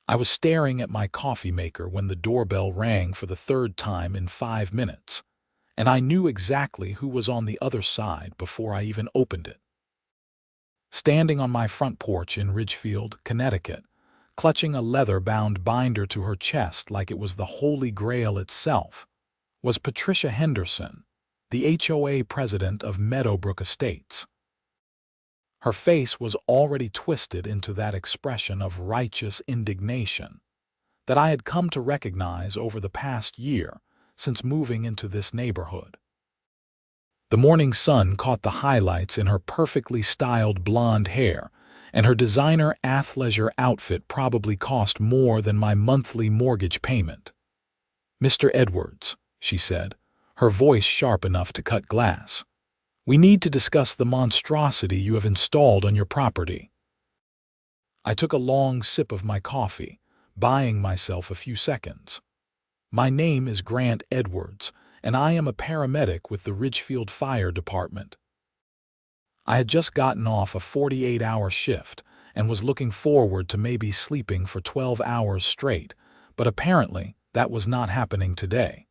I was staring at my coffee maker when the doorbell rang for the third time in 5 minutes, and I knew exactly who was on the other side before I even opened it. Standing on my front porch in Ridgefield, Connecticut, clutching a leather-bound binder to her chest like it was the Holy Grail itself, was Patricia Henderson, the HOA president of Meadowbrook Estates. Her face was already twisted into that expression of righteous indignation that I had come to recognize over the past year since moving into this neighborhood. The morning sun caught the highlights in her perfectly styled blonde hair, and her designer athleisure outfit probably cost more than my monthly mortgage payment. "Mr. Edwards," she said, her voice sharp enough to cut glass, "we need to discuss the monstrosity you have installed on your property." I took a long sip of my coffee, buying myself a few seconds. "My name is Grant Edwards, and I am a paramedic with the Ridgefield Fire Department." I had just gotten off a 48-hour shift and was looking forward to maybe sleeping for 12 hours straight, but apparently that was not happening today.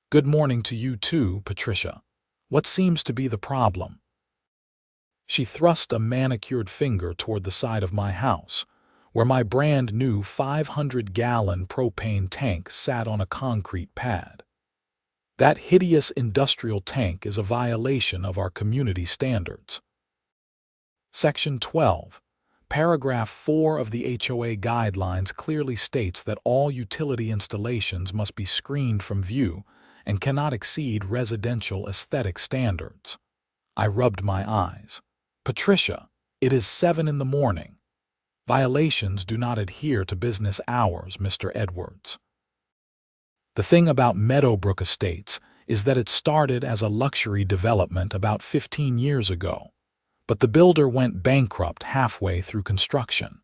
"Good morning to you too, Patricia. What seems to be the problem?" She thrust a manicured finger toward the side of my house, where my brand-new 500-gallon propane tank sat on a concrete pad. That hideous industrial tank is a violation of our community standards. Section 12, Paragraph 4 of the HOA guidelines clearly states that all utility installations must be screened from view and cannot exceed residential aesthetic standards. I rubbed my eyes. "Patricia, it is 7 in the morning. Violations do not adhere to business hours, Mr. Edwards." The thing about Meadowbrook Estates is that it started as a luxury development about 15 years ago, but the builder went bankrupt halfway through construction.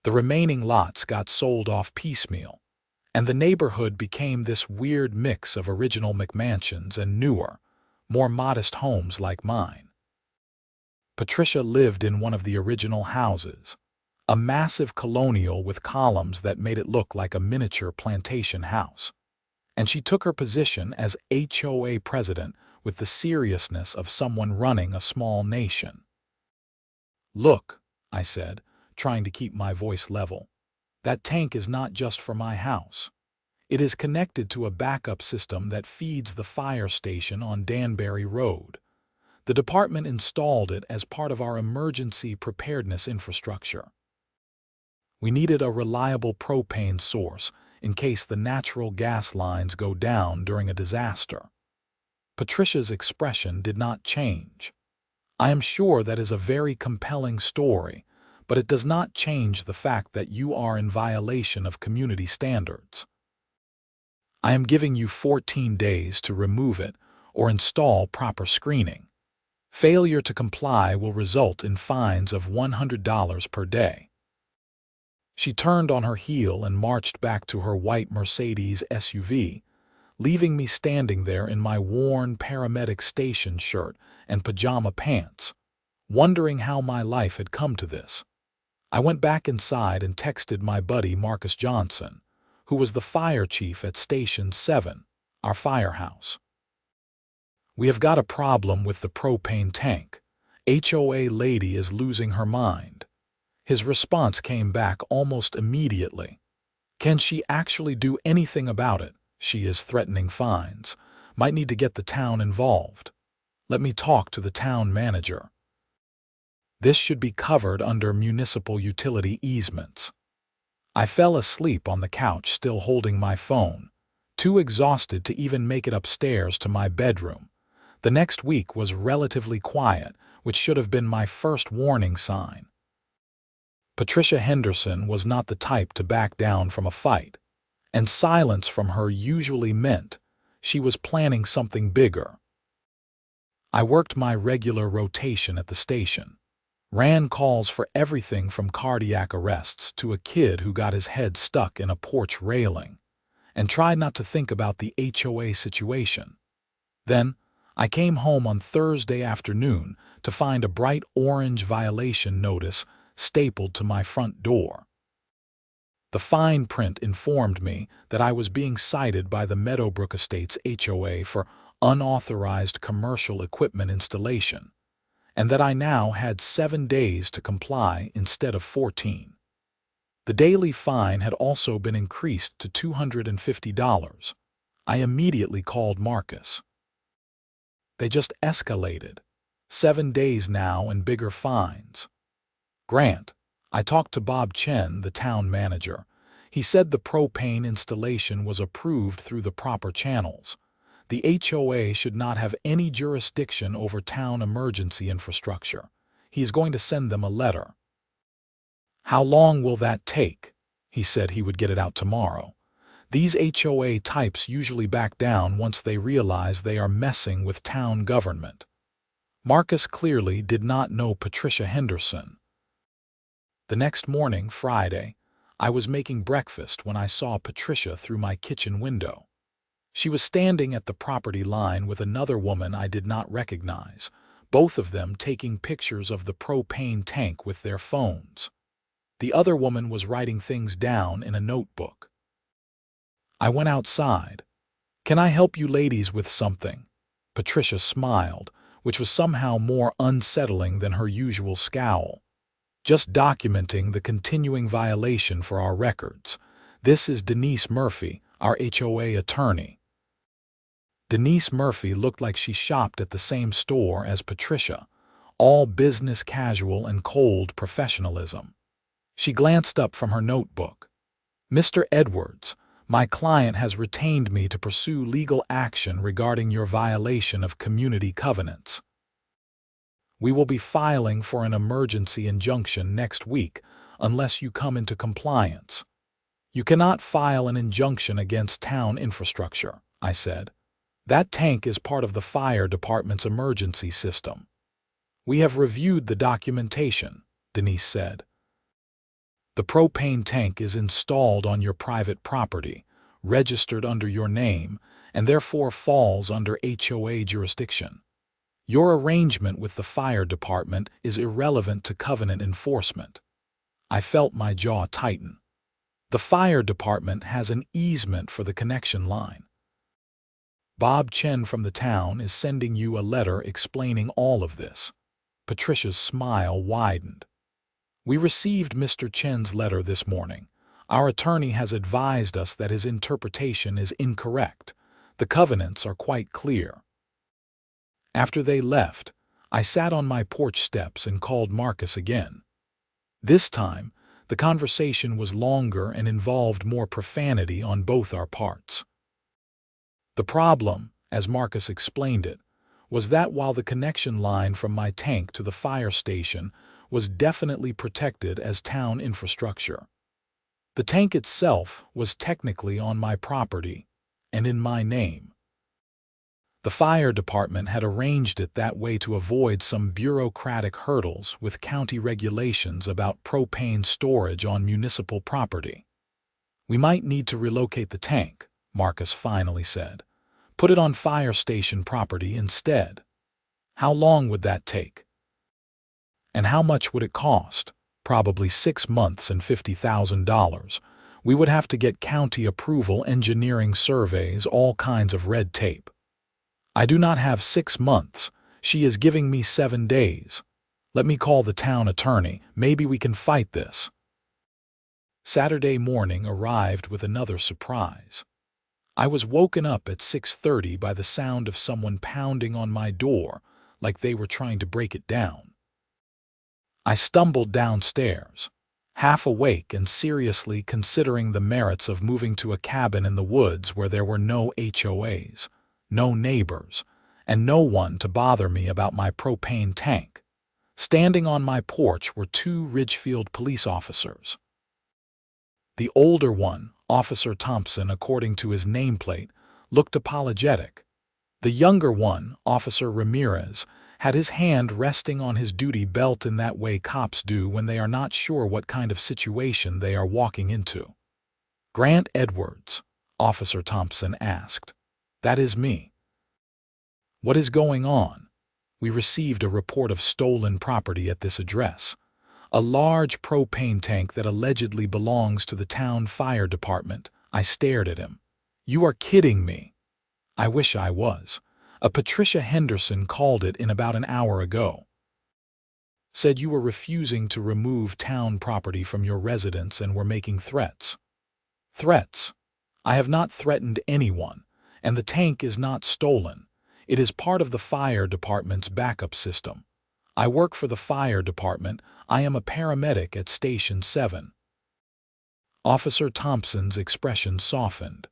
The remaining lots got sold off piecemeal, and the neighborhood became this weird mix of original McMansions and newer, more modest homes like mine. Patricia lived in one of the original houses, a massive colonial with columns that made it look like a miniature plantation house, and she took her position as HOA president with the seriousness of someone running a small nation. "Look," I said, trying to keep my voice level, "that tank is not just for my house. It is connected to a backup system that feeds the fire station on Danbury Road. The department installed it as part of our emergency preparedness infrastructure. We needed a reliable propane source in case the natural gas lines go down during a disaster." Patricia's expression did not change. "I am sure that is a very compelling story, but it does not change the fact that you are in violation of community standards. I am giving you 14 days to remove it or install proper screening. Failure to comply will result in fines of $100 per day." She turned on her heel and marched back to her white Mercedes SUV, leaving me standing there in my worn paramedic station shirt and pajama pants, wondering how my life had come to this. I went back inside and texted my buddy Marcus Johnson, who was the fire chief at Station 7, our firehouse. "We have got a problem with the propane tank. HOA lady is losing her mind." His response came back almost immediately. "Can she actually do anything about it? She is threatening fines. Might need to get the town involved. Let me talk to the town manager." This should be covered under municipal utility easements. I fell asleep on the couch still holding my phone, too exhausted to even make it upstairs to my bedroom. The next week was relatively quiet, which should have been my first warning sign. Patricia Henderson was not the type to back down from a fight, and silence from her usually meant she was planning something bigger. I worked my regular rotation at the station, ran calls for everything from cardiac arrests to a kid who got his head stuck in a porch railing, and tried not to think about the HOA situation. Then, I came home on Thursday afternoon to find a bright orange violation notice stapled to my front door. The fine print informed me that I was being cited by the Meadowbrook Estates HOA for unauthorized commercial equipment installation, and that I now had 7 days to comply instead of 14. The daily fine had also been increased to $250. I immediately called Marcus. They just escalated. 7 days now and bigger fines. Grant, I talked to Bob Chen, the town manager. He said the propane installation was approved through the proper channels. The HOA should not have any jurisdiction over town emergency infrastructure. He is going to send them a letter. How long will that take? He said he would get it out tomorrow. These HOA types usually back down once they realize they are messing with town government. Marcus clearly did not know Patricia Henderson. The next morning, Friday, I was making breakfast when I saw Patricia through my kitchen window. She was standing at the property line with another woman I did not recognize, both of them taking pictures of the propane tank with their phones. The other woman was writing things down in a notebook. I went outside. "Can I help you ladies with something?" Patricia smiled, which was somehow more unsettling than her usual scowl. "Just documenting the continuing violation for our records. This is Denise Murphy, our HOA attorney." Denise Murphy looked like she shopped at the same store as Patricia, all business casual and cold professionalism. She glanced up from her notebook. "Mr. Edwards, my client has retained me to pursue legal action regarding your violation of community covenants. We will be filing for an emergency injunction next week unless you come into compliance." "You cannot file an injunction against town infrastructure," I said. "That tank is part of the fire department's emergency system." "We have reviewed the documentation," Denise said. "The propane tank is installed on your private property, registered under your name, and therefore falls under HOA jurisdiction. Your arrangement with the fire department is irrelevant to covenant enforcement." I felt my jaw tighten. "The fire department has an easement for the connection line. Bob Chen from the town is sending you a letter explaining all of this." Patricia's smile widened. "We received Mr. Chen's letter this morning. Our attorney has advised us that his interpretation is incorrect. The covenants are quite clear." After they left, I sat on my porch steps and called Marcus again. This time, the conversation was longer and involved more profanity on both our parts. The problem, as Marcus explained it, was that while the connection line from my tank to the fire station was definitely protected as town infrastructure, the tank itself was technically on my property and in my name. The fire department had arranged it that way to avoid some bureaucratic hurdles with county regulations about propane storage on municipal property. "We might need to relocate the tank," Marcus finally said. "Put it on fire station property instead." "How long would that take? And how much would it cost?" "Probably 6 months and $50,000. We would have to get county approval, engineering surveys, all kinds of red tape." "I do not have 6 months. She is giving me 7 days. Let me call the town attorney. Maybe we can fight this." Saturday morning arrived with another surprise. I was woken up at 6:30 by the sound of someone pounding on my door like they were trying to break it down. I stumbled downstairs, half awake and seriously considering the merits of moving to a cabin in the woods where there were no HOAs, no neighbors, and no one to bother me about my propane tank. Standing on my porch were 2 Ridgefield police officers. The older one, Officer Thompson, according to his nameplate, looked apologetic. The younger one, Officer Ramirez, had his hand resting on his duty belt in that way cops do when they are not sure what kind of situation they are walking into. "Grant Edwards?" Officer Thompson asked. "That is me." "What is going on?" "We received a report of stolen property at this address. A large propane tank that allegedly belongs to the town fire department. I stared at him. You are kidding me. I wish I was. A Patricia Henderson called it in about an hour ago. Said you were refusing to remove town property from your residence and were making threats. Threats? I have not threatened anyone, and the tank is not stolen. It is part of the fire department's backup system. I work for the fire department. I am a paramedic at Station 7. Officer Thompson's expression softened.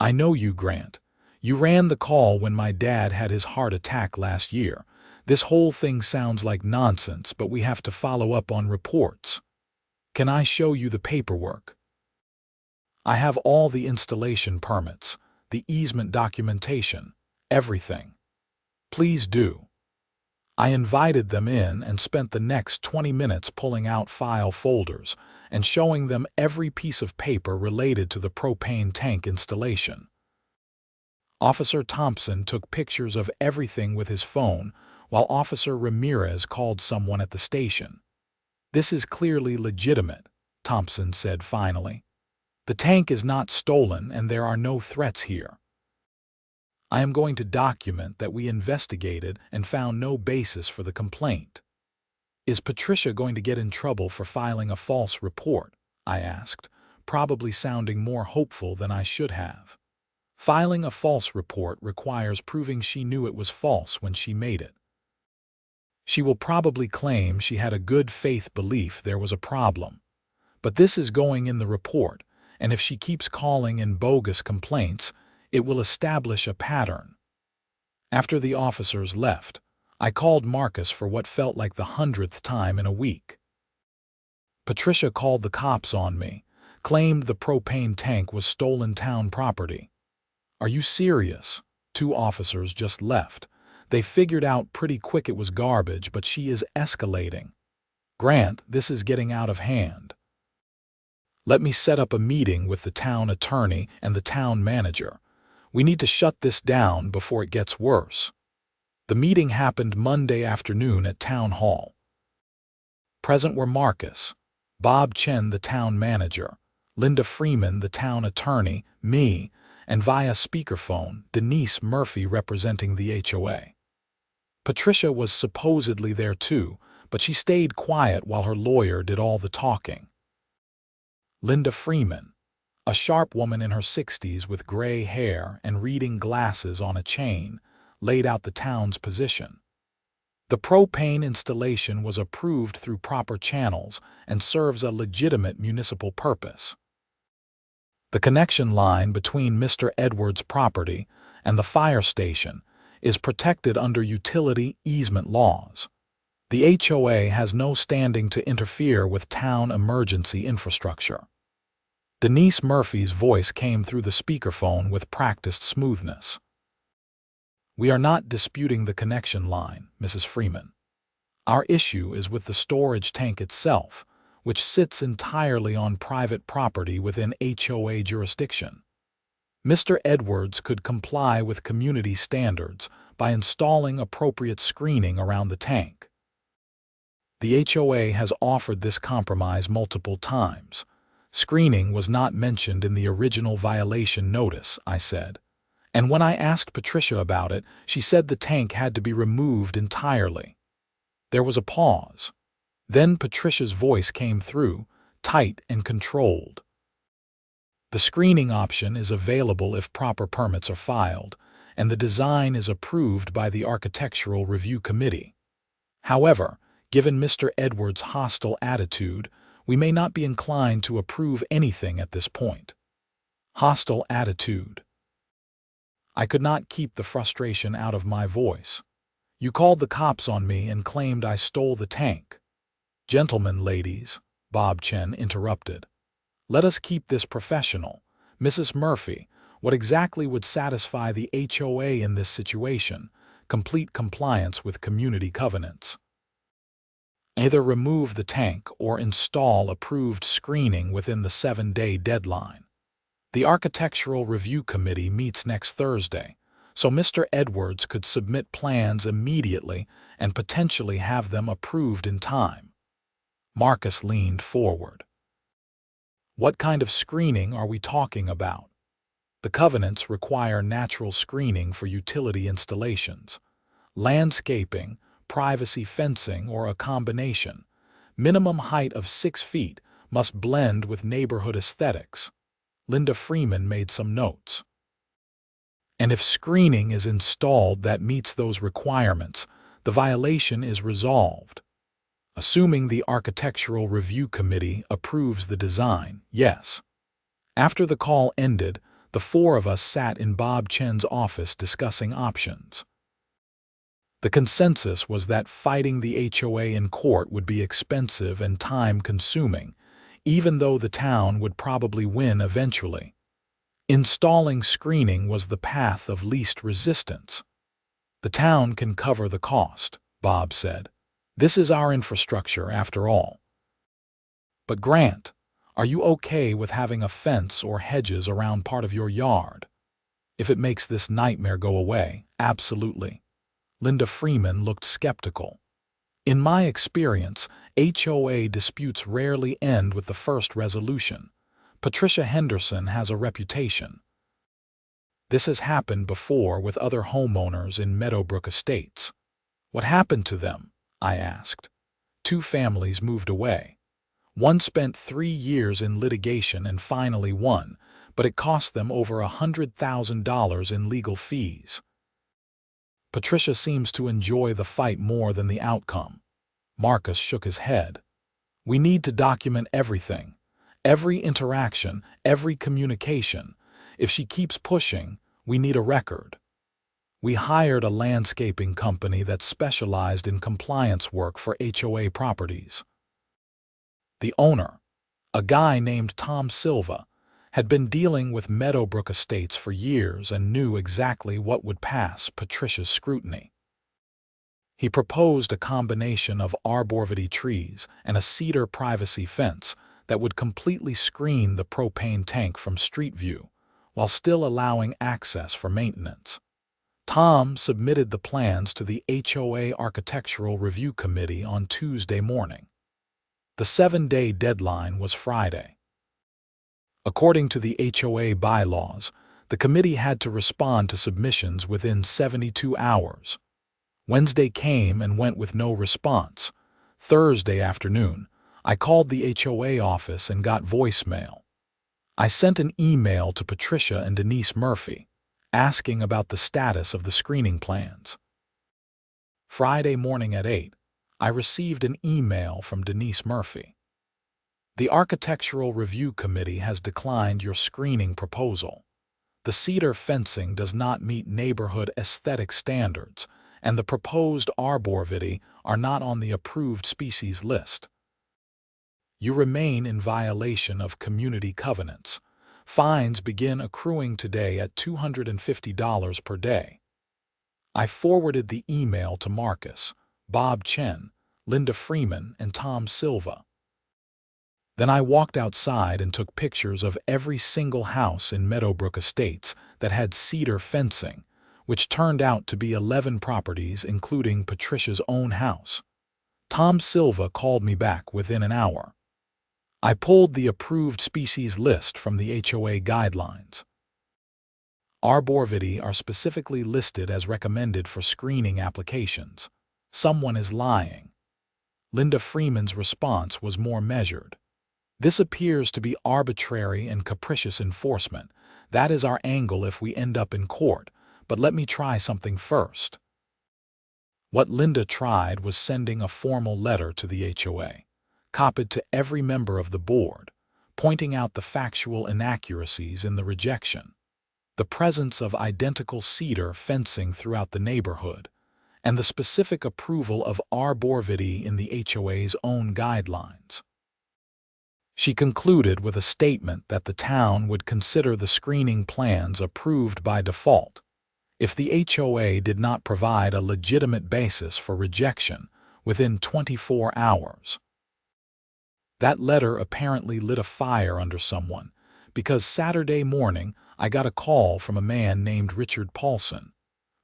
I know you, Grant. You ran the call when my dad had his heart attack last year. This whole thing sounds like nonsense, but we have to follow up on reports. Can I show you the paperwork? I have all the installation permits, the easement documentation, everything. Please do. I invited them in and spent the next 20 minutes pulling out file folders and showing them every piece of paper related to the propane tank installation. Officer Thompson took pictures of everything with his phone while Officer Ramirez called someone at the station. This is clearly legitimate, Thompson said finally. The tank is not stolen and there are no threats here. I am going to document that we investigated and found no basis for the complaint. Is Patricia going to get in trouble for filing a false report? I asked, probably sounding more hopeful than I should have. Filing a false report requires proving she knew it was false when she made it. She will probably claim she had a good faith belief there was a problem. But this is going in the report, and if she keeps calling in bogus complaints, it will establish a pattern. After the officers left, I called Marcus for what felt like the 100th time in a week. Patricia called the cops on me, claimed the propane tank was stolen town property. Are you serious? 2 officers just left. They figured out pretty quick it was garbage, but she is escalating. Grant, this is getting out of hand. Let me set up a meeting with the town attorney and the town manager. We need to shut this down before it gets worse. The meeting happened Monday afternoon at Town Hall. Present were Marcus, Bob Chen, the town manager, Linda Freeman, the town attorney, me, and via speakerphone, Denise Murphy representing the HOA. Patricia was supposedly there too, but she stayed quiet while her lawyer did all the talking. Linda Freeman, a sharp woman in her 60s with gray hair and reading glasses on a chain, laid out the town's position. The propane installation was approved through proper channels and serves a legitimate municipal purpose. The connection line between Mr. Edwards' property and the fire station is protected under utility easement laws. The HOA has no standing to interfere with town emergency infrastructure. Denise Murphy's voice came through the speakerphone with practiced smoothness. We are not disputing the connection line, Mrs. Freeman. Our issue is with the storage tank itself, which sits entirely on private property within HOA jurisdiction. Mr. Edwards could comply with community standards by installing appropriate screening around the tank. The HOA has offered this compromise multiple times. Screening was not mentioned in the original violation notice, I said. And when I asked Patricia about it, she said the tank had to be removed entirely. There was a pause. Then Patricia's voice came through, tight and controlled. The screening option is available if proper permits are filed, and the design is approved by the Architectural Review Committee. However, given Mr. Edwards' hostile attitude, we may not be inclined to approve anything at this point. Hostile attitude. I could not keep the frustration out of my voice. You called the cops on me and claimed I stole the tank. Gentlemen, ladies, Bob Chen interrupted. Let us keep this professional. Mrs. Murphy, what exactly would satisfy the HOA in this situation? Complete compliance with community covenants. Either remove the tank or install approved screening within the 7-day deadline. The Architectural Review Committee meets next Thursday, so Mr. Edwards could submit plans immediately and potentially have them approved in time. Marcus leaned forward. What kind of screening are we talking about? The covenants require natural screening for utility installations, landscaping, privacy fencing, or a combination. Minimum height of 6 feet must blend with neighborhood aesthetics. Linda Freeman made some notes. And if screening is installed that meets those requirements, the violation is resolved. Assuming the Architectural Review Committee approves the design, yes. After the call ended, the four of us sat in Bob Chen's office discussing options. The consensus was that fighting the HOA in court would be expensive and time-consuming, even though the town would probably win eventually. Installing screening was the path of least resistance. The town can cover the cost, Bob said. This is our infrastructure, after all. But Grant, are you okay with having a fence or hedges around part of your yard? If it makes this nightmare go away, absolutely. Linda Freeman looked skeptical. In my experience, HOA disputes rarely end with the first resolution. Patricia Henderson has a reputation. This has happened before with other homeowners in Meadowbrook Estates. What happened to them? I asked. 2 families moved away. One spent 3 years in litigation and finally won, but it cost them over $100,000 in legal fees. Patricia seems to enjoy the fight more than the outcome. Marcus shook his head. We need to document everything. Every interaction, every communication. If she keeps pushing, we need a record. We hired a landscaping company that specialized in compliance work for HOA properties. The owner, a guy named Tom Silva, had been dealing with Meadowbrook Estates for years and knew exactly what would pass Patricia's scrutiny. He proposed a combination of arborvitae trees and a cedar privacy fence that would completely screen the propane tank from street view, while still allowing access for maintenance. Tom submitted the plans to the HOA Architectural Review Committee on Tuesday morning. The 7-day deadline was Friday. According to the HOA bylaws, the committee had to respond to submissions within 72 hours. Wednesday came and went with no response. Thursday afternoon, I called the HOA office and got voicemail. I sent an email to Patricia and Denise Murphy, asking about the status of the screening plans. Friday morning at 8, I received an email from Denise Murphy. The Architectural Review Committee has declined your screening proposal. The cedar fencing does not meet neighborhood aesthetic standards, and the proposed arborvitae are not on the approved species list. You remain in violation of community covenants. Fines begin accruing today at $250 per day. I forwarded the email to Marcus, Bob Chen, Linda Freeman, and Tom Silva. Then I walked outside and took pictures of every single house in Meadowbrook Estates that had cedar fencing, which turned out to be 11 properties, including Patricia's own house. Tom Silva called me back within an hour. I pulled the approved species list from the HOA guidelines. Arborvitae are specifically listed as recommended for screening applications. Someone is lying. Linda Freeman's response was more measured. This appears to be arbitrary and capricious enforcement. That is our angle if we end up in court, but let me try something first. What Linda tried was sending a formal letter to the HOA, copied to every member of the board, pointing out the factual inaccuracies in the rejection, the presence of identical cedar fencing throughout the neighborhood, and the specific approval of arborvitae in the HOA's own guidelines. She concluded with a statement that the town would consider the screening plans approved by default if the HOA did not provide a legitimate basis for rejection within 24 hours. That letter apparently lit a fire under someone, because Saturday morning I got a call from a man named Richard Paulson,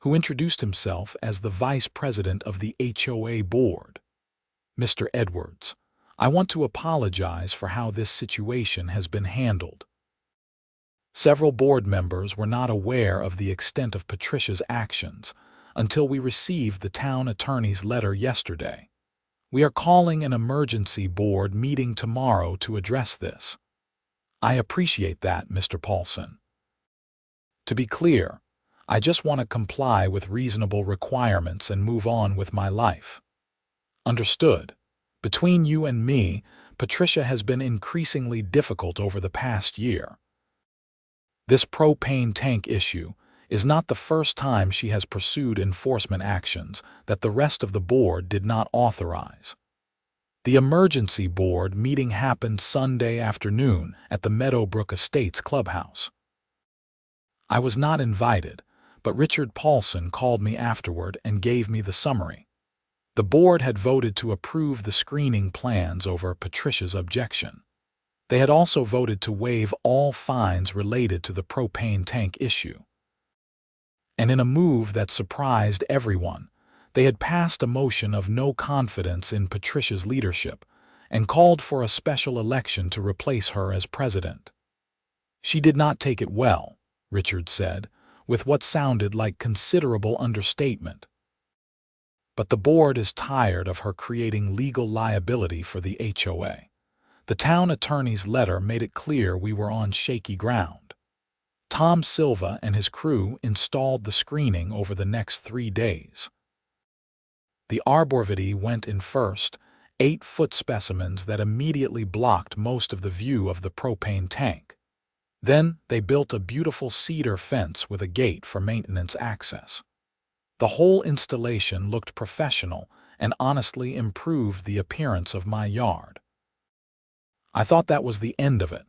who introduced himself as the vice president of the HOA board. Mr. Edwards, I want to apologize for how this situation has been handled. Several board members were not aware of the extent of Patricia's actions until we received the town attorney's letter yesterday. We are calling an emergency board meeting tomorrow to address this. I appreciate that, Mr. Paulson. To be clear, I just want to comply with reasonable requirements and move on with my life. Understood. Between you and me, Patricia has been increasingly difficult over the past year. This propane tank issue is not the first time she has pursued enforcement actions that the rest of the board did not authorize. The emergency board meeting happened Sunday afternoon at the Meadowbrook Estates clubhouse. I was not invited, but Richard Paulson called me afterward and gave me the summary. The board had voted to approve the screening plans over Patricia's objection. They had also voted to waive all fines related to the propane tank issue. And in a move that surprised everyone, they had passed a motion of no confidence in Patricia's leadership and called for a special election to replace her as president. She did not take it well, Richard said, with what sounded like considerable understatement. But the board is tired of her creating legal liability for the HOA. The town attorney's letter made it clear we were on shaky ground. Tom Silva and his crew installed the screening over the next 3 days. The arborvitae went in first, 8-foot specimens that immediately blocked most of the view of the propane tank. Then they built a beautiful cedar fence with a gate for maintenance access. The whole installation looked professional and honestly improved the appearance of my yard. I thought that was the end of it.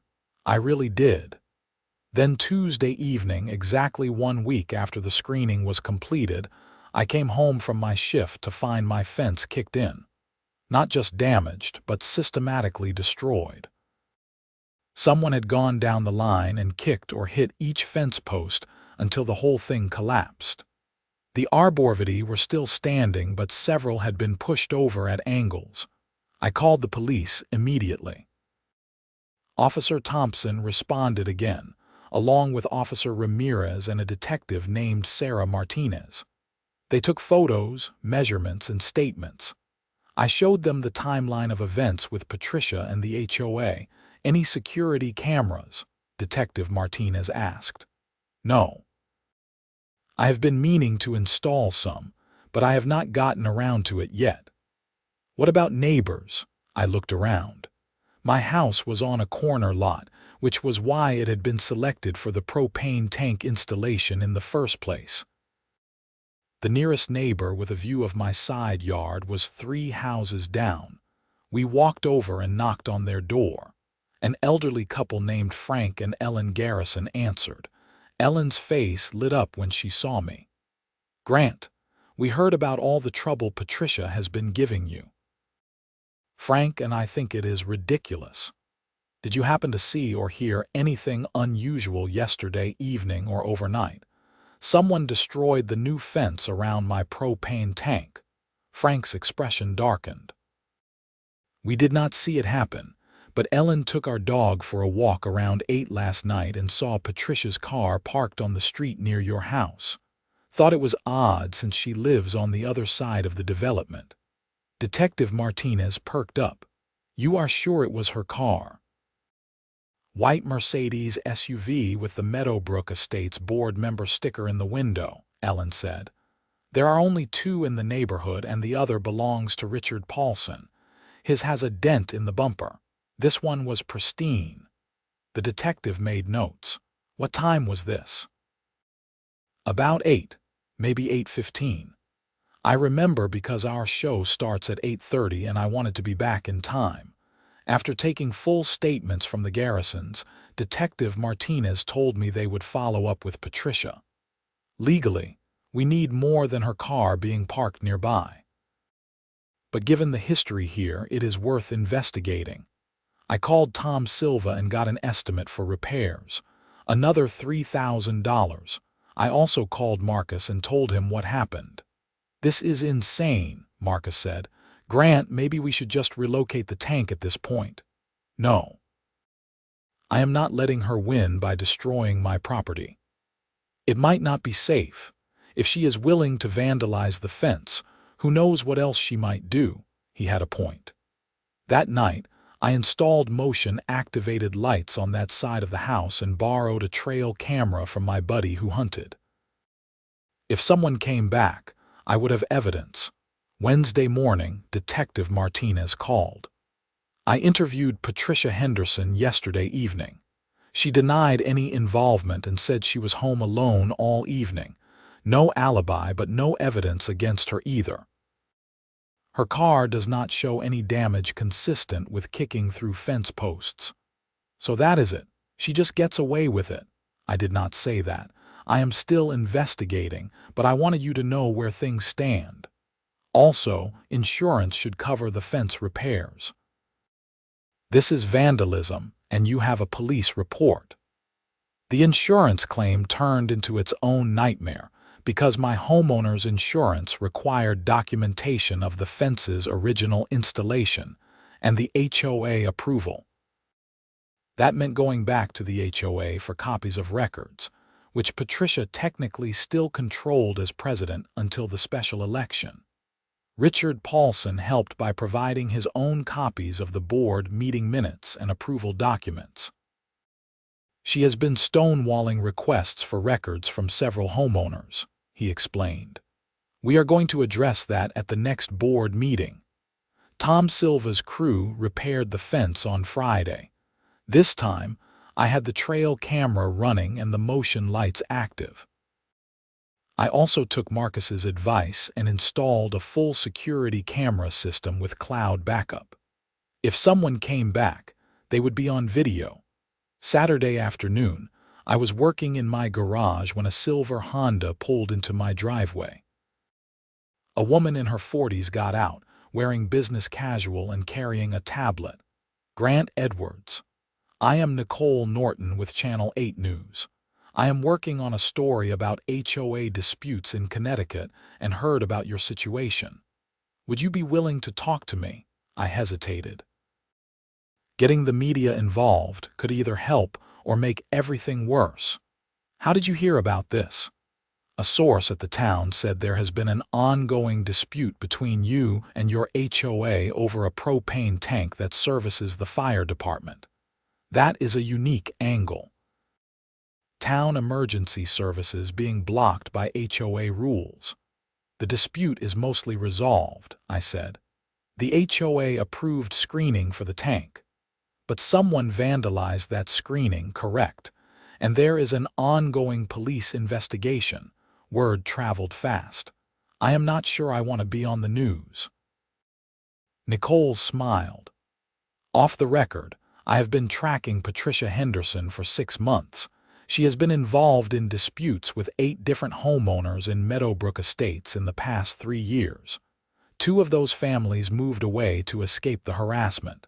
I really did. Then Tuesday evening, exactly 1 week after the screening was completed, I came home from my shift to find my fence kicked in. Not just damaged, but systematically destroyed. Someone had gone down the line and kicked or hit each fence post until the whole thing collapsed. The arborvitae were still standing, but several had been pushed over at angles. I called the police immediately. Officer Thompson responded again, along with Officer Ramirez and a detective named Sarah Martinez. They took photos, measurements, and statements. I showed them the timeline of events with Patricia and the HOA. Any security cameras? Detective Martinez asked. No. I have been meaning to install some, but I have not gotten around to it yet. What about neighbors? I looked around. My house was on a corner lot, which was why it had been selected for the propane tank installation in the first place. The nearest neighbor with a view of my side yard was 3 houses down. We walked over and knocked on their door. An elderly couple named Frank and Ellen Garrison answered. Ellen's face lit up when she saw me. Grant, we heard about all the trouble Patricia has been giving you. Frank and I think it is ridiculous. Did you happen to see or hear anything unusual yesterday evening or overnight? Someone destroyed the new fence around my propane tank. Frank's expression darkened. We did not see it happen, but Ellen took our dog for a walk around 8 last night and saw Patricia's car parked on the street near your house. Thought it was odd since she lives on the other side of the development. Detective Martinez perked up. You are sure it was her car? White Mercedes SUV with the Meadowbrook Estates board member sticker in the window, Ellen said. There are only 2 in the neighborhood and the other belongs to Richard Paulson. His has a dent in the bumper. This one was pristine. The detective made notes. What time was this? About 8, maybe 8:15. I remember because our show starts at 8:30 and I wanted to be back in time. After taking full statements from the Garrisons, Detective Martinez told me they would follow up with Patricia. Legally, we need more than her car being parked nearby. But given the history here, it is worth investigating. I called Tom Silva and got an estimate for repairs. Another $3,000. I also called Marcus and told him what happened. This is insane, Marcus said. Grant, maybe we should just relocate the tank at this point. No. I am not letting her win by destroying my property. It might not be safe. If she is willing to vandalize the fence, who knows what else she might do? He had a point. That night, I installed motion-activated lights on that side of the house and borrowed a trail camera from my buddy who hunted. If someone came back, I would have evidence. Wednesday morning, Detective Martinez called. I interviewed Patricia Henderson yesterday evening. She denied any involvement and said she was home alone all evening. No alibi, but no evidence against her either. Her car does not show any damage consistent with kicking through fence posts. So that is it. She just gets away with it. I did not say that. I am still investigating, but I wanted you to know where things stand. Also, insurance should cover the fence repairs. This is vandalism, and you have a police report. The insurance claim turned into its own nightmare because my homeowner's insurance required documentation of the fence's original installation and the HOA approval. That meant going back to the HOA for copies of records, which Patricia technically still controlled as president until the special election. Richard Paulson helped by providing his own copies of the board meeting minutes and approval documents. She has been stonewalling requests for records from several homeowners, he explained. We are going to address that at the next board meeting. Tom Silva's crew repaired the fence on Friday. This time, I had the trail camera running and the motion lights active. I also took Marcus's advice and installed a full security camera system with cloud backup. If someone came back, they would be on video. Saturday afternoon, I was working in my garage when a silver Honda pulled into my driveway. A woman in her 40s got out, wearing business casual and carrying a tablet. Grant Edwards. I am Nicole Norton with Channel 8 News. I am working on a story about HOA disputes in Connecticut and heard about your situation. Would you be willing to talk to me? I hesitated. Getting the media involved could either help or make everything worse. How did you hear about this? A source at the town said there has been an ongoing dispute between you and your HOA over a propane tank that services the fire department. That is a unique angle. Town emergency services being blocked by HOA rules. The dispute is mostly resolved, I said. The HOA approved screening for the tank. But someone vandalized that screening, correct, and there is an ongoing police investigation. Word traveled fast. I am not sure I want to be on the news. Nicole smiled. Off the record, I have been tracking Patricia Henderson for 6 months. She has been involved in disputes with 8 different homeowners in Meadowbrook Estates in the past 3 years. 2 of those families moved away to escape the harassment.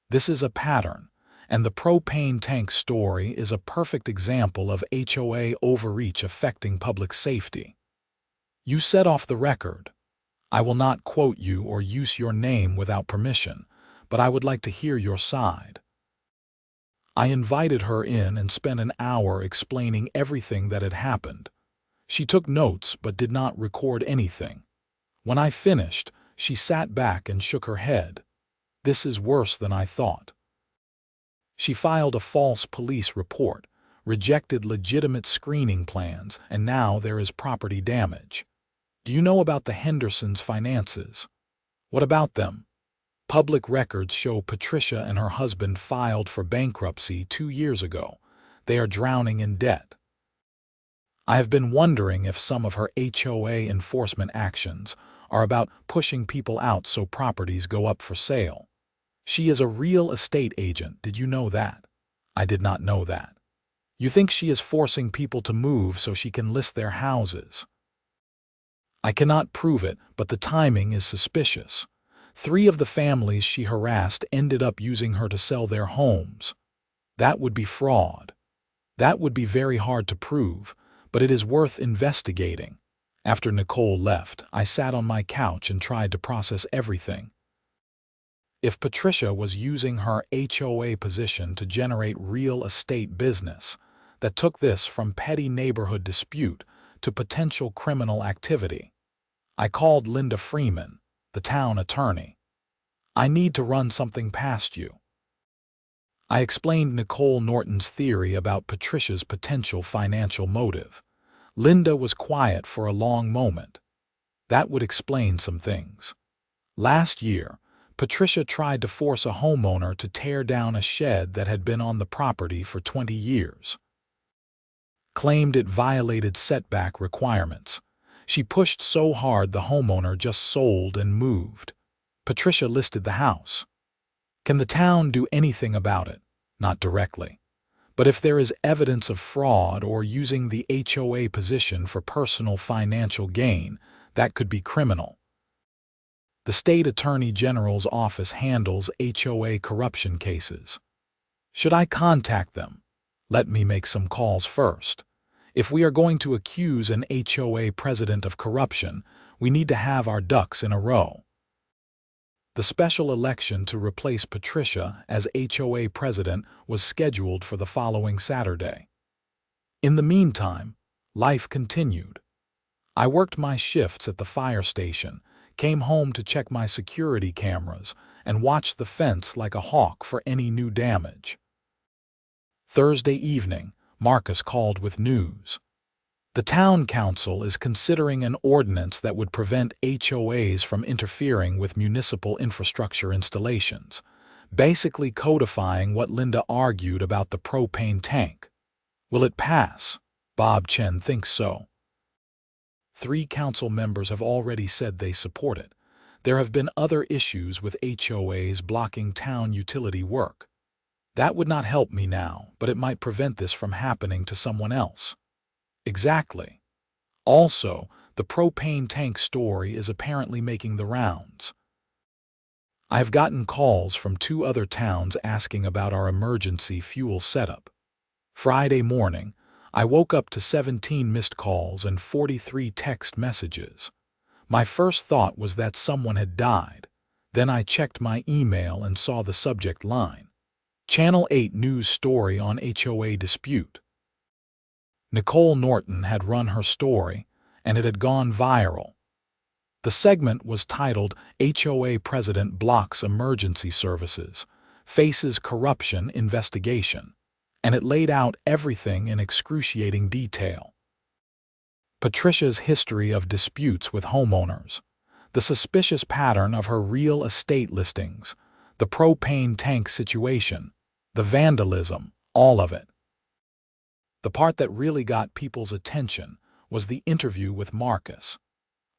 This is a pattern, and the propane tank story is a perfect example of HOA overreach affecting public safety. You said off the record. I will not quote you or use your name without permission, but I would like to hear your side. I invited her in and spent an hour explaining everything that had happened. She took notes but did not record anything. When I finished, she sat back and shook her head. This is worse than I thought. She filed a false police report, rejected legitimate screening plans, and now there is property damage. Do you know about the Hendersons' finances? What about them? Public records show Patricia and her husband filed for bankruptcy 2 years ago. They are drowning in debt. I have been wondering if some of her HOA enforcement actions are about pushing people out so properties go up for sale. She is a real estate agent, did you know that? I did not know that. You think she is forcing people to move so she can list their houses? I cannot prove it, but the timing is suspicious. 3 of the families she harassed ended up using her to sell their homes. That would be fraud. That would be very hard to prove, but it is worth investigating. After Nicole left, I sat on my couch and tried to process everything. If Patricia was using her HOA position to generate real estate business that took this from petty neighborhood dispute to potential criminal activity, I called Linda Freeman, the town attorney. "I need to run something past you." I explained Nicole Norton's theory about Patricia's potential financial motive. Linda was quiet for a long moment. That would explain some things. Last year, Patricia tried to force a homeowner to tear down a shed that had been on the property for 20 years. Claimed it violated setback requirements. She pushed so hard the homeowner just sold and moved. Patricia listed the house. Can the town do anything about it? Not directly. But if there is evidence of fraud or using the HOA position for personal financial gain, that could be criminal. The state attorney general's office handles HOA corruption cases. Should I contact them? Let me make some calls first. If we are going to accuse an HOA president of corruption, we need to have our ducks in a row. The special election to replace Patricia as HOA president was scheduled for the following Saturday. In the meantime, life continued. I worked my shifts at the fire station, came home to check my security cameras, and watched the fence like a hawk for any new damage. Thursday evening, Marcus called with news. The town council is considering an ordinance that would prevent HOAs from interfering with municipal infrastructure installations, basically codifying what Linda argued about the propane tank. Will it pass? Bob Chen thinks so. 3 council members have already said they support it. There have been other issues with HOAs blocking town utility work. That would not help me now, but it might prevent this from happening to someone else. Exactly. Also, the propane tank story is apparently making the rounds. I have gotten calls from 2 other towns asking about our emergency fuel setup. Friday morning, I woke up to 17 missed calls and 43 text messages. My first thought was that someone had died. Then I checked my email and saw the subject line. Channel 8 news story on HOA dispute. Nicole Norton had run her story, and it had gone viral. The segment was titled "HOA President Blocks Emergency Services, Faces Corruption Investigation," and it laid out everything in excruciating detail. Patricia's history of disputes with homeowners, the suspicious pattern of her real estate listings, the propane tank situation, the vandalism, all of it. The part that really got people's attention was the interview with Marcus,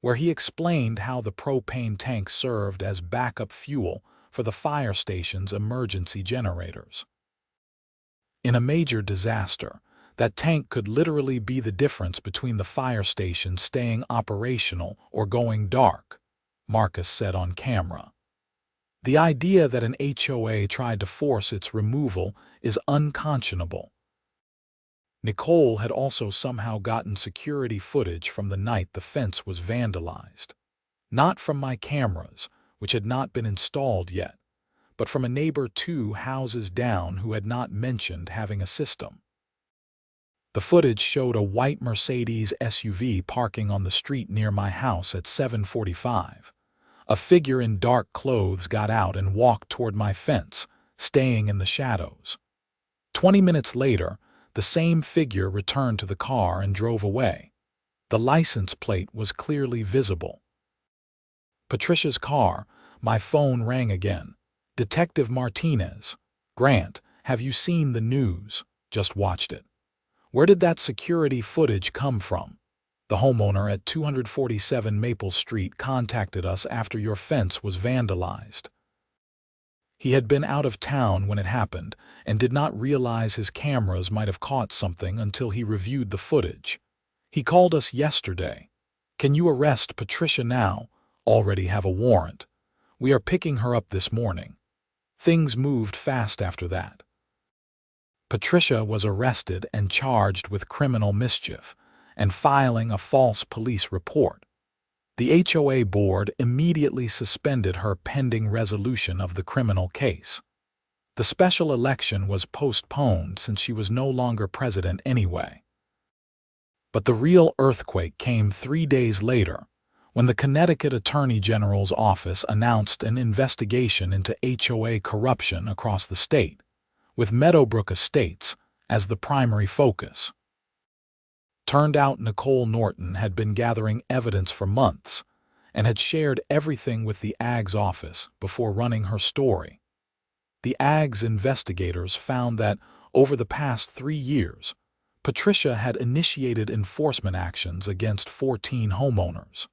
where he explained how the propane tank served as backup fuel for the fire station's emergency generators. In a major disaster, that tank could literally be the difference between the fire station staying operational or going dark, Marcus said on camera. The idea that an HOA tried to force its removal is unconscionable. Nicole had also somehow gotten security footage from the night the fence was vandalized. Not from my cameras, which had not been installed yet, but from a neighbor 2 houses down who had not mentioned having a system. The footage showed a white Mercedes SUV parking on the street near my house at 7:45. A figure in dark clothes got out and walked toward my fence, staying in the shadows. 20 minutes later, the same figure returned to the car and drove away. The license plate was clearly visible. Patricia's car, my phone rang again. "Detective Martinez. Grant, have you seen the news? Just watched it. Where did that security footage come from? The homeowner at 247 Maple Street contacted us after your fence was vandalized. He had been out of town when it happened and did not realize his cameras might have caught something until he reviewed the footage. He called us yesterday. Can you arrest Patricia now? Already have a warrant. We are picking her up this morning." Things moved fast after that. Patricia was arrested and charged with criminal mischief, and filing a false police report. The HOA board immediately suspended her pending resolution of the criminal case. The special election was postponed since she was no longer president anyway. But the real earthquake came 3 days later, when the Connecticut Attorney General's office announced an investigation into HOA corruption across the state, with Meadowbrook Estates as the primary focus. Turned out Nicole Norton had been gathering evidence for months and had shared everything with the AG's office before running her story. The AG's investigators found that, over the past 3 years, Patricia had initiated enforcement actions against 14 homeowners.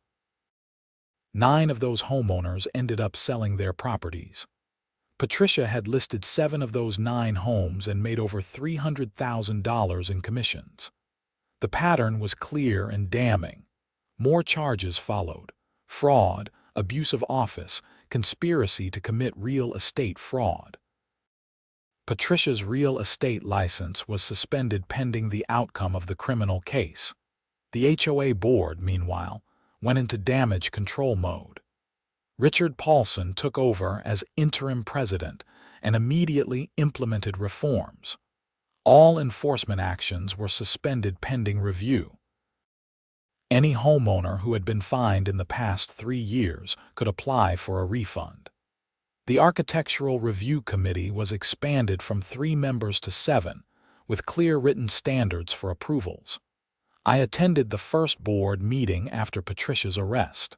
9 of those homeowners ended up selling their properties. Patricia had listed 7 of those 9 homes and made over $300,000 in commissions. The pattern was clear and damning. More charges followed: fraud, abuse of office, conspiracy to commit real estate fraud. Patricia's real estate license was suspended pending the outcome of the criminal case. The HOA board, meanwhile, went into damage control mode. Richard Paulson took over as interim president and immediately implemented reforms. All enforcement actions were suspended pending review. Any homeowner who had been fined in the past 3 years could apply for a refund. The Architectural Review Committee was expanded from 3 members to 7, with clear written standards for approvals. I attended the first board meeting after Patricia's arrest.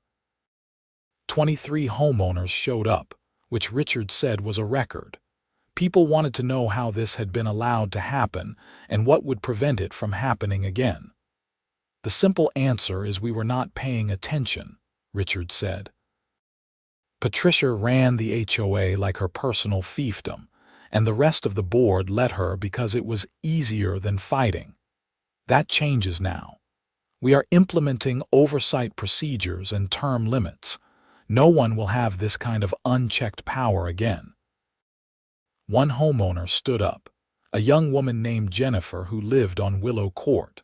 23 homeowners showed up, which Richard said was a record. People wanted to know how this had been allowed to happen and what would prevent it from happening again. The simple answer is we were not paying attention, Richard said. Patricia ran the HOA like her personal fiefdom, and the rest of the board let her because it was easier than fighting. That changes now. We are implementing oversight procedures and term limits. No one will have this kind of unchecked power again. One homeowner stood up, a young woman named Jennifer who lived on Willow Court.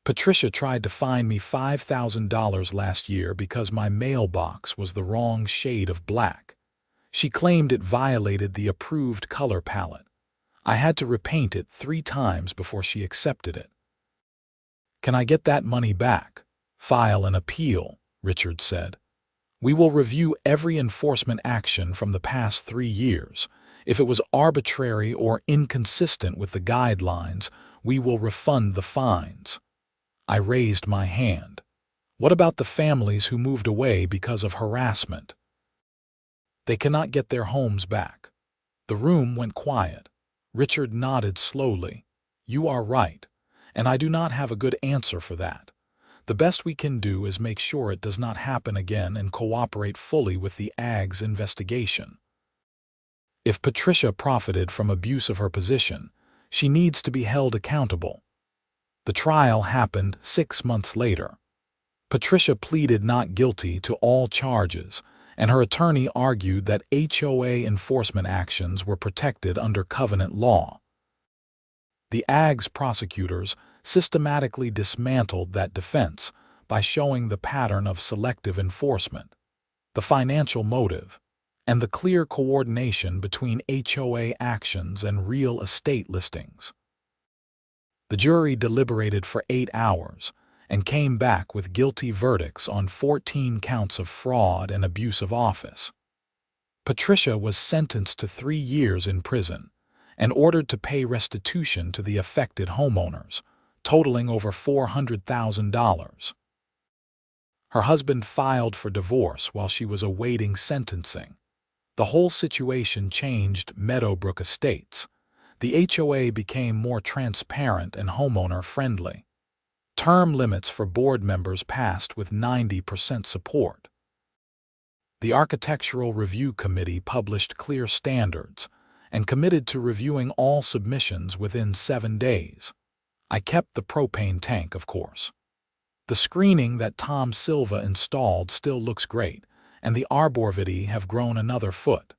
Patricia tried to fine me $5,000 last year because my mailbox was the wrong shade of black. She claimed it violated the approved color palette. I had to repaint it 3 times before she accepted it. Can I get that money back? File an appeal, Richard said. We will review every enforcement action from the past 3 years. If it was arbitrary or inconsistent with the guidelines, we will refund the fines. I raised my hand. What about the families who moved away because of harassment? They cannot get their homes back. The room went quiet. Richard nodded slowly. You are right, and I do not have a good answer for that. The best we can do is make sure it does not happen again and cooperate fully with the AG's investigation. If Patricia profited from abuse of her position, she needs to be held accountable. The trial happened 6 months later. Patricia pleaded not guilty to all charges, and her attorney argued that HOA enforcement actions were protected under covenant law. The AG's prosecutors systematically dismantled that defense by showing the pattern of selective enforcement, the financial motive, and the clear coordination between HOA actions and real estate listings. The jury deliberated for 8 hours and came back with guilty verdicts on 14 counts of fraud and abuse of office. Patricia was sentenced to 3 years in prison and ordered to pay restitution to the affected homeowners, totaling over $400,000. Her husband filed for divorce while she was awaiting sentencing. The whole situation changed Meadowbrook Estates. The HOA became more transparent and homeowner-friendly. Term limits for board members passed with 90% support. The Architectural Review Committee published clear standards and committed to reviewing all submissions within 7 days. I kept the propane tank, of course. The screening that Tom Silva installed still looks great, and the arborvitae have grown another foot.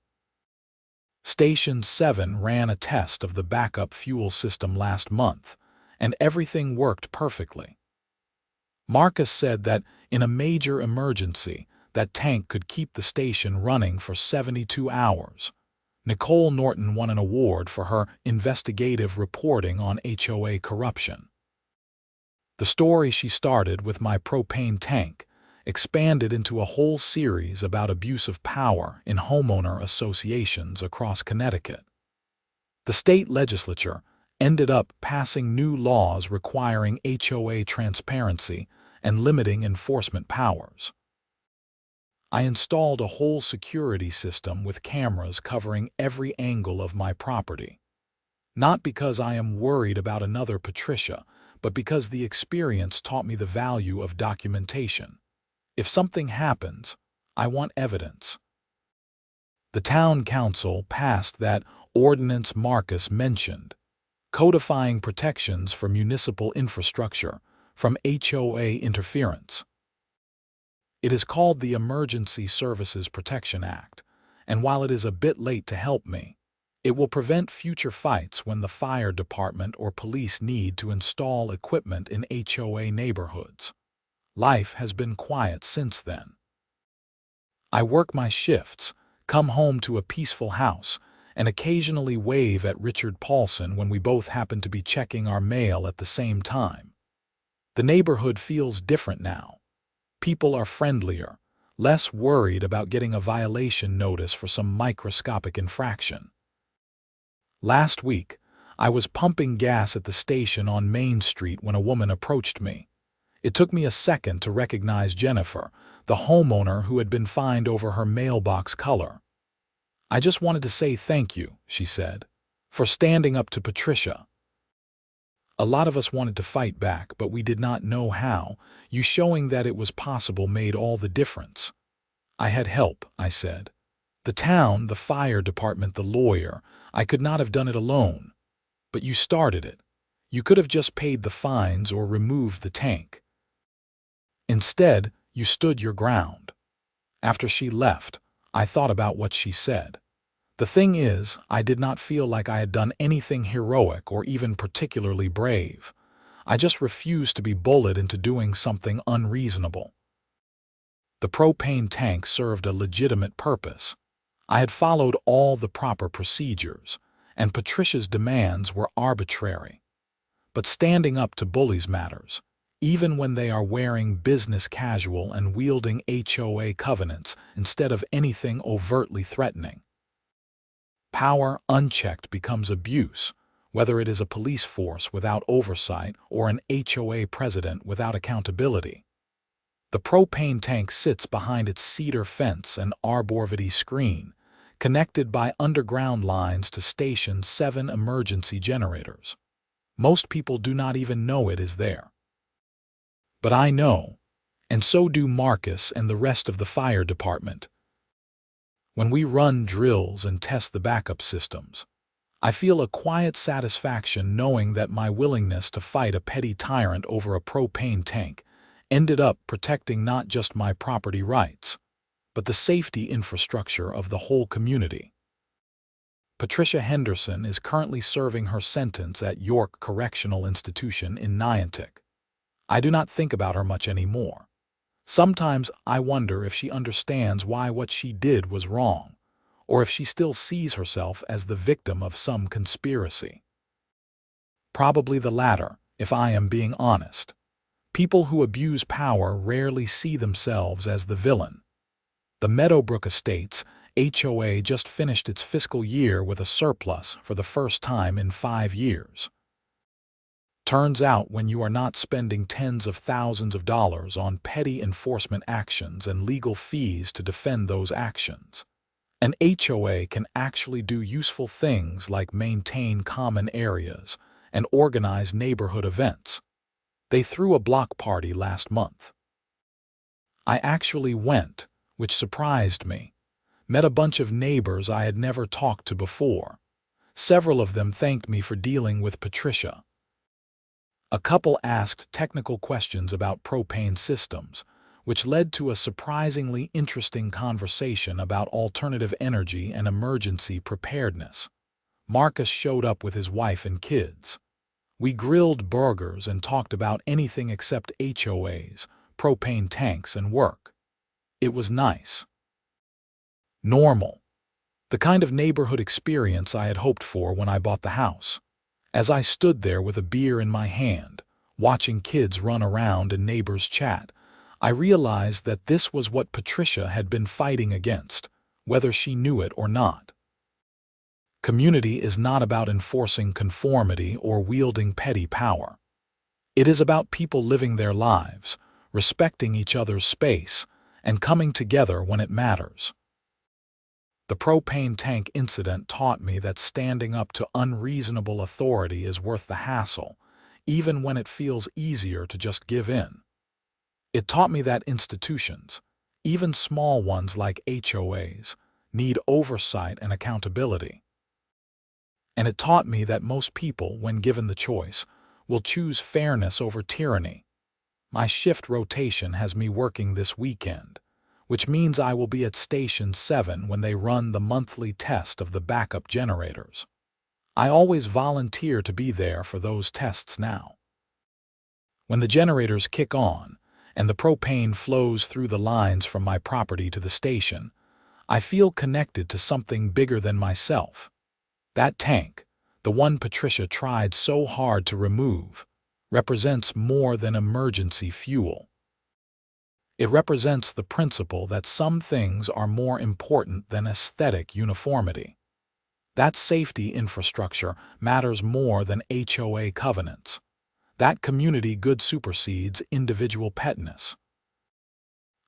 Station 7 ran a test of the backup fuel system last month, and everything worked perfectly. Marcus said that in a major emergency, that tank could keep the station running for 72 hours. Nicole Norton won an award for her investigative reporting on HOA corruption. The story she started with my propane tank expanded into a whole series about abuse of power in homeowner associations across Connecticut. The state legislature ended up passing new laws requiring HOA transparency and limiting enforcement powers. I installed a whole security system with cameras covering every angle of my property. Not because I am worried about another Patricia, but because the experience taught me the value of documentation. If something happens, I want evidence. The town council passed that ordinance Marcus mentioned, codifying protections for municipal infrastructure from HOA interference. It is called the Emergency Services Protection Act, and while it is a bit late to help me, it will prevent future fights when the fire department or police need to install equipment in HOA neighborhoods. Life has been quiet since then. I work my shifts, come home to a peaceful house, and occasionally wave at Richard Paulson when we both happen to be checking our mail at the same time. The neighborhood feels different now. People are friendlier, less worried about getting a violation notice for some microscopic infraction. Last week, I was pumping gas at the station on Main Street when a woman approached me. It took me a second to recognize Jennifer, the homeowner who had been fined over her mailbox color. "I just wanted to say thank you," she said, "for standing up to Patricia. A lot of us wanted to fight back, but we did not know how. You showing that it was possible made all the difference." "I had help," I said. "The town, the fire department, the lawyer. I could not have done it alone. But you started it. You could have just paid the fines or removed the tank. Instead, you stood your ground." After she left, I thought about what she said. The thing is, I did not feel like I had done anything heroic or even particularly brave. I just refused to be bullied into doing something unreasonable. The propane tank served a legitimate purpose. I had followed all the proper procedures, and Patricia's demands were arbitrary. But standing up to bullies matters, even when they are wearing business casual and wielding HOA covenants instead of anything overtly threatening. Power unchecked becomes abuse, whether it is a police force without oversight or an HOA president without accountability. The propane tank sits behind its cedar fence and arborvitae screen, connected by underground lines to Station 7 emergency generators. Most people do not even know it is there. But I know, and so do Marcus and the rest of the fire department. When we run drills and test the backup systems, I feel a quiet satisfaction knowing that my willingness to fight a petty tyrant over a propane tank ended up protecting not just my property rights, but the safety infrastructure of the whole community. Patricia Henderson is currently serving her sentence at York Correctional Institution in Niantic. I do not think about her much anymore. Sometimes I wonder if she understands why what she did was wrong, or if she still sees herself as the victim of some conspiracy. Probably the latter, if I am being honest. People who abuse power rarely see themselves as the villain. The Meadowbrook Estates HOA just finished its fiscal year with a surplus for the first time in 5 years. Turns out when you are not spending tens of thousands of dollars on petty enforcement actions and legal fees to defend those actions, an HOA can actually do useful things like maintain common areas and organize neighborhood events. They threw a block party last month. I actually went, which surprised me. Met a bunch of neighbors I had never talked to before. Several of them thanked me for dealing with Patricia. A couple asked technical questions about propane systems, which led to a surprisingly interesting conversation about alternative energy and emergency preparedness. Marcus showed up with his wife and kids. We grilled burgers and talked about anything except HOAs, propane tanks, and work. It was nice. Normal. The kind of neighborhood experience I had hoped for when I bought the house. As I stood there with a beer in my hand, watching kids run around and neighbors chat, I realized that this was what Patricia had been fighting against, whether she knew it or not. Community is not about enforcing conformity or wielding petty power. It is about people living their lives, respecting each other's space, and coming together when it matters. The propane tank incident taught me that standing up to unreasonable authority is worth the hassle, even when it feels easier to just give in. It taught me that institutions, even small ones like HOAs, need oversight and accountability. And it taught me that most people, when given the choice, will choose fairness over tyranny. My shift rotation has me working this weekend, which means I will be at Station 7 when they run the monthly test of the backup generators. I always volunteer to be there for those tests now. When the generators kick on, and the propane flows through the lines from my property to the station, I feel connected to something bigger than myself. That tank, the one Patricia tried so hard to remove, represents more than emergency fuel. It represents the principle that some things are more important than aesthetic uniformity. That safety infrastructure matters more than HOA covenants. That community good supersedes individual petness.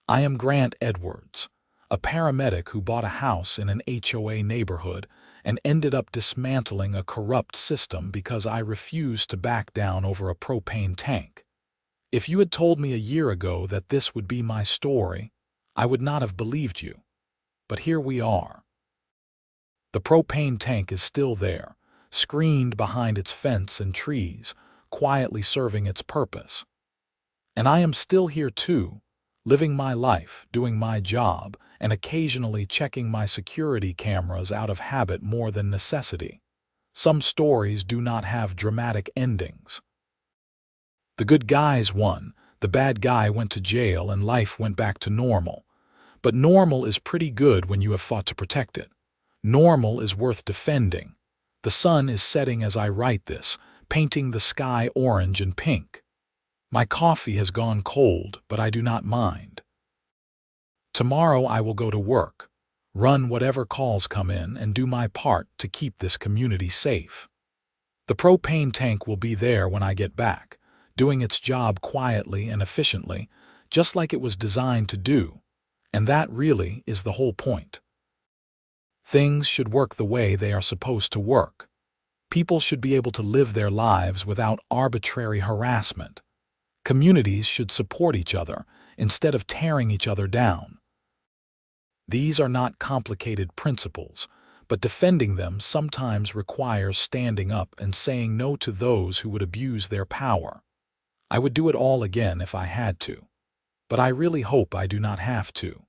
I am Grant Edwards, a paramedic who bought a house in an HOA neighborhood and ended up dismantling a corrupt system because I refused to back down over a propane tank. If you had told me a year ago that this would be my story, I would not have believed you. But here we are. The propane tank is still there, screened behind its fence and trees, quietly serving its purpose. And I am still here too, living my life, doing my job, and occasionally checking my security cameras out of habit more than necessity. Some stories do not have dramatic endings. The good guys won, the bad guy went to jail, and life went back to normal. But normal is pretty good when you have fought to protect it. Normal is worth defending. The sun is setting as I write this, painting the sky orange and pink. My coffee has gone cold, but I do not mind. Tomorrow I will go to work, run whatever calls come in, and do my part to keep this community safe. The propane tank will be there when I get back, doing its job quietly and efficiently, just like it was designed to do, and that really is the whole point. Things should work the way they are supposed to work. People should be able to live their lives without arbitrary harassment. Communities should support each other instead of tearing each other down. These are not complicated principles, but defending them sometimes requires standing up and saying no to those who would abuse their power. I would do it all again if I had to, but I really hope I do not have to.